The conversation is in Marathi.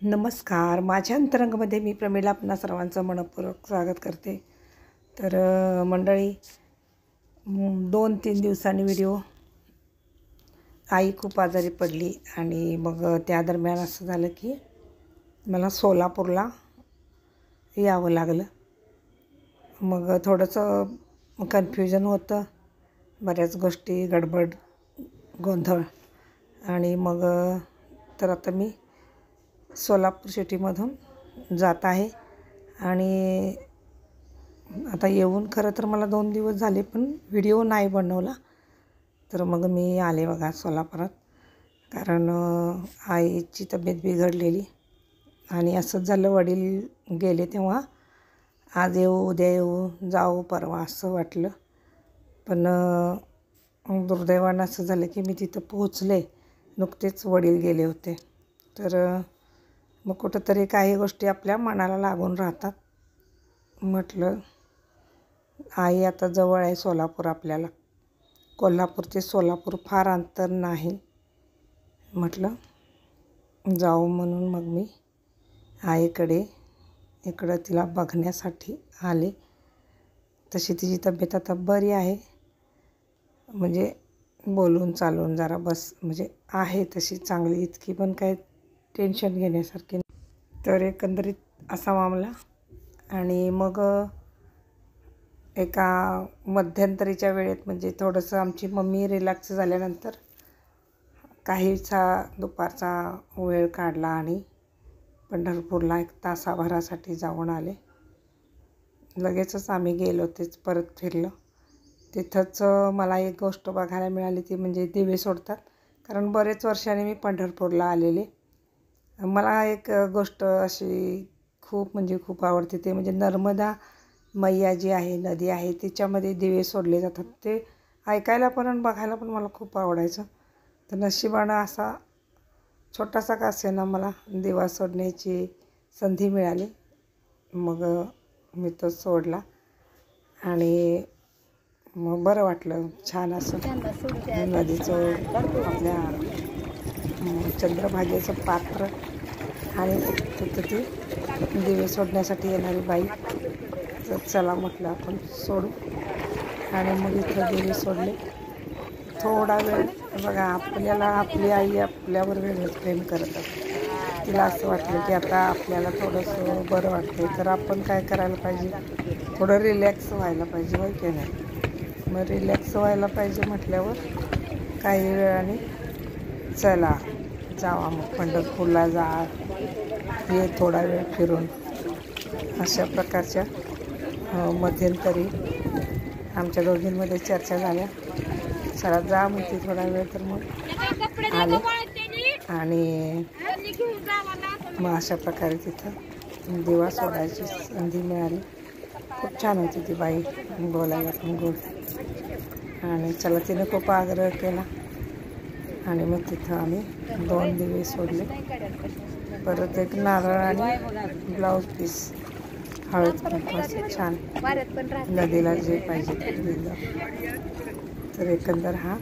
नमस्कार. माझ्या अंतरंगामध्ये मी प्रमिला आपणा सर्वांचं मनपूर्वक स्वागत करते. तर मंडळी, 2-3 दिवसांनी व्हिडिओ. आई खूप आजारी पडली आणि मग त्या दरम्यान असं झालं की मला सोलापूरला यावं लागलं. मग थोडंसं कन्फ्युजन होतं, बऱ्याच गोष्टी गडबड गोंधळ. आणि मग तर आता मी सोलापूर सिटीमधून जात आहे आणि आता येऊन खरं तर मला 2 दिवस झाले, पण व्हिडिओ नाही बनवला. तर मग मी आले बघा सोलापुरात, कारण आईची तब्येत बिघडलेली आणि असंच झालं. वडील गेले तेव्हा आज येऊ, उद्या येऊ, जाऊ, परवा असं वाटलं. पण दुर्दैवानं असं झालं की मी तिथं पोहोचले, नुकतेच वडील गेले होते. तर मग कुठंतरी काही गोष्टी आपल्या मनाला लागून राहतात. म्हटलं आई आता जवळ आहे सोलापूर, आपल्याला कोल्हापूर ते सोलापूर फार अंतर नाही. म्हटलं जाऊ, म्हणून मग मी आईकडे इकडं तिला बघण्यासाठी आले. तशी तिची तब्येत आता बरी आहे, म्हणजे बोलून चालून जरा म्हणजे आहे तशी चांगली, इतकी पण काय टेन्शन घेण्यासारखी नाही. तर एकंदरीत असा मामला. आणि मग एका मध्यंतरीच्या वेळेत, म्हणजे थोडंसं आमची मम्मी रिलॅक्स झाल्यानंतर काहीसा दुपारचा वेळ काढला आणि पंढरपूरला 1 तासाभरासाठी जाऊन आले. लगेचच आम्ही गेलो, तेच परत फिरलो. तिथंच मला एक गोष्ट बघायला मिळाली, ती म्हणजे दिवे सोडतात. कारण बरेच वर्षांनी मी पंढरपूरला आलेले. मला एक गोष्ट अशी खूप आवडते, ते म्हणजे नर्मदा मैया जी आहे, नदी आहे, तिच्यामध्ये दिवे सोडले जातात. ते ऐकायला पण आणि बघायला पण मला खूप आवडायचं. तर नशिबानं असा छोटासा का असेना मला दिवा सोडण्याची संधी मिळाली. मग मी तो सोडला आणि मग बरं वाटलं. छान असं नदीचं, आपल्या चंद्रभागेचं पात्र आणि तिथं ती दिवे सोडण्यासाठी येणारी बाई. तर चला म्हटलं आपण सोडू. आणि मग इथं दिवे सोडले. थोडा वेळ बघा, आपल्याला आपली आई आपल्यावर वेगळंच प्रेम करत असते. तिला असं वाटलं की आता आपल्याला थोडंसं बरं वाटतं, तर आपण काय करायला पाहिजे, थोडं रिलॅक्स व्हायला पाहिजे, होय की नाही. मग रिलॅक्स व्हायला पाहिजे म्हटल्यावर काही वेळाने चला जावा, मग पंढरपूरला जा, ये थोडा वेळ फिरून, अशा प्रकारच्या मध्यंतरी आमच्या दोघींमध्ये चर्चा झाल्या. चला जा म्हणते थोडा वेळ. तर मग आले आणि मग अशा प्रकारे तिथं दिवा सोडायची संधी मिळाली. खूप छान होती ती बाई, बोलायला पण गोड. आणि चला, तिने खूप आग्रह केला आणि मग तिथं आम्ही 2 दिवे सोडले. परत एक नारळ आणि ब्लाऊज पीस, हळद कुंकू छान नदीला जे पाहिजे ते दिलं. तर एकंदर हा